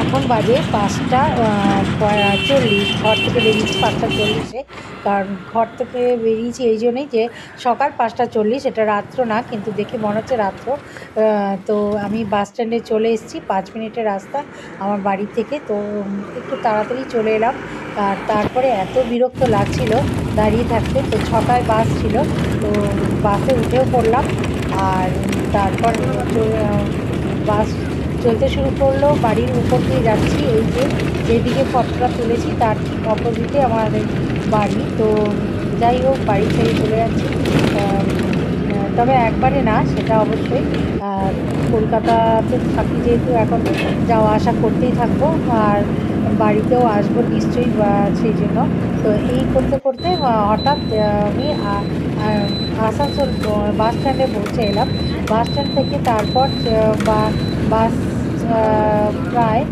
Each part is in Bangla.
এখন বাজে 5টা 40। ঘর থেকে বেরিয়েছি 5টা 40-এ। কারণ ঘর থেকে বেরিয়েছি এই জন্যই যে সকাল 5টা 40, এটা রাত্র না, কিন্তু দেখে মনে হচ্ছে রাত্র। তো আমি বাস স্ট্যান্ডে চলে এসেছি, 5 মিনিটের রাস্তা আমার বাড়ি থেকে। তো একটু তাড়াতাড়ি চলে এলাম। আর তারপরে এত বিরক্ত লাগছিল দাঁড়িয়ে থাকতে। তো 6টায় বাস ছিল, তো বাসে উঠেও পড়লাম। আর তারপর বাস চলতে শুরু করলো, বাড়ির উপর দিয়ে যাচ্ছি। এই যে যেদিকে ফটোটা তুলেছি তার ঠিক অপোজিটে আমার বাড়ি। তো যাই হোক, বাড়ি ছেড়ে চলে যাচ্ছি। তবে একবারে না, সেটা অবশ্যই কলকাতাতে থাকি যেহেতু, এখন যাওয়া আসা করতেই থাকবো, আর বাড়িতেও আসবো নিশ্চয়ই, সেই জন্য। তো এই করতে করতে হঠাৎ আমি আসানসোল বাস স্ট্যান্ডে পৌঁছে এলাম। বাস স্ট্যান্ড থেকে তারপর বাস প্রায়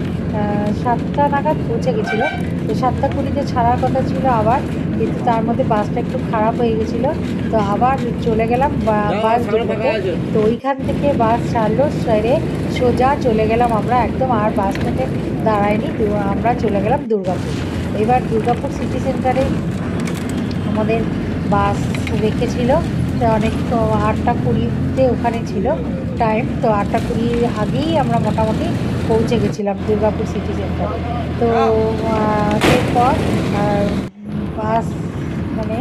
7টা নাগাদ পৌঁছে গেছিলো। তো 7টা 20-তে ছাড়ার কথা ছিল আবার, কিন্তু তার মধ্যে বাসটা একটু খারাপ হয়ে গেছিলো। তো আবার চলে গেলাম বাস ডিপোতে। তো ওইখান থেকে বাস ছাড়লো, ছেড়ে সোজা চলে গেলাম আমরা একদম, আর বাস স্ট্যান্ডে দাঁড়ায়নি। আমরা চলে গেলাম দুর্গাপুর। এবার দুর্গাপুর সিটি সেন্টারে আমাদের বাস রেখেছিল। অনেক 8টা 20-তে ওখানে ছিল টাইম। তো 8টা 20 আগেই আমরা মোটামুটি পৌঁছে গেছিলাম দুর্গাপুর সিটি সেন্টারে। তো এরপর বাস মানে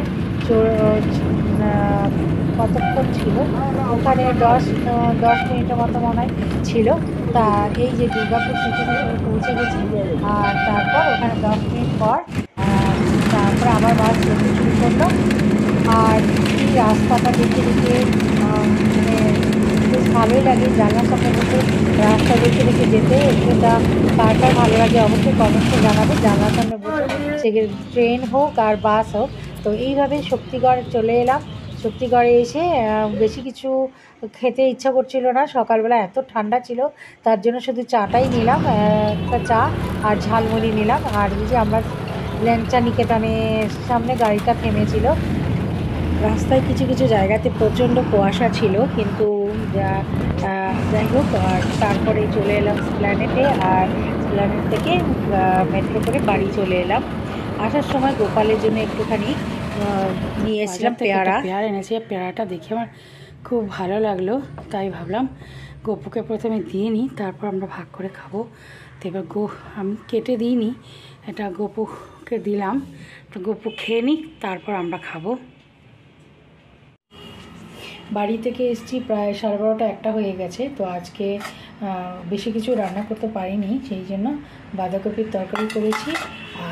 কতক্ষণ ছিল ওখানে, 10 মিনিটের মতো মনে হয় ছিল। তা এই যে দুর্গাপুর সিটি সেন্টারে পৌঁছে গেছি। আর তারপর ওখানে 10 মিনিট পর তারপরে আবার বাস চলতে শুরু করলো। আর এই রাস্তাটা দেখে দেখে মানে বেশ ভালোই লাগে, জানলার সামনে বসে রাস্তা দেখে দেখে যেতে। এটা কার কার ভালো লাগে অবশ্যই কমেন্টে জানাবে, জানলার সামনে বসে, সে ট্রেন হোক আর বাস হোক। তো এইভাবে শক্তিগড় চলে এলাম। শক্তিগড়ে এসে বেশি কিছু খেতে ইচ্ছা করছিল না, সকালবেলা এত ঠান্ডা ছিল, তার জন্য শুধু চাটাই নিলাম, একটা চা আর ঝালমুড়ি নিলাম। আর এই যে আমরা ল্যাংচা নিকেতনের সামনে গাড়িটা থেমেছিল। রাস্তায় কিছু কিছু জায়গাতে প্রচণ্ড কুয়াশা ছিল, কিন্তু যাই হোক, আর তারপরে চলে এলাম স্প্ল্যানেটে। আর স্প্ল্যানেট থেকে মেট্রো করে বাড়ি চলে এলাম। আসার সময় গোপালের জন্য একটুখানি নিয়ে এসেছিলাম পেয়ারা এনেছি। পেয়ারাটা দেখে আমার খুব ভালো লাগলো, তাই ভাবলাম গপুকে প্রথমে দিয়ে নিই, তারপর আমরা ভাগ করে খাবো। তো এবার আমি কেটে দিইনি, এটা গপুকে দিলাম। তো গপু খেয়ে নিই, তারপর আমরা খাবো। বাড়ি থেকে এসেছি প্রায় 12:30-1টা হয়ে গেছে। তো আজকে বেশি কিছু রান্না করতে পারিনি, সেই জন্য বাঁধাকপির তরকারি করেছি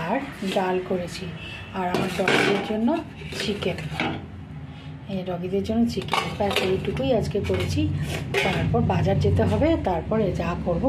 আর ডাল করেছি। আর আমার ডগিদের জন্য চিকেন, ডগিদের জন্য চিকেন, ব্যাস এইটুকুই আজকে করেছি। তারপর বাজার যেতে হবে, তারপরে যা করবো।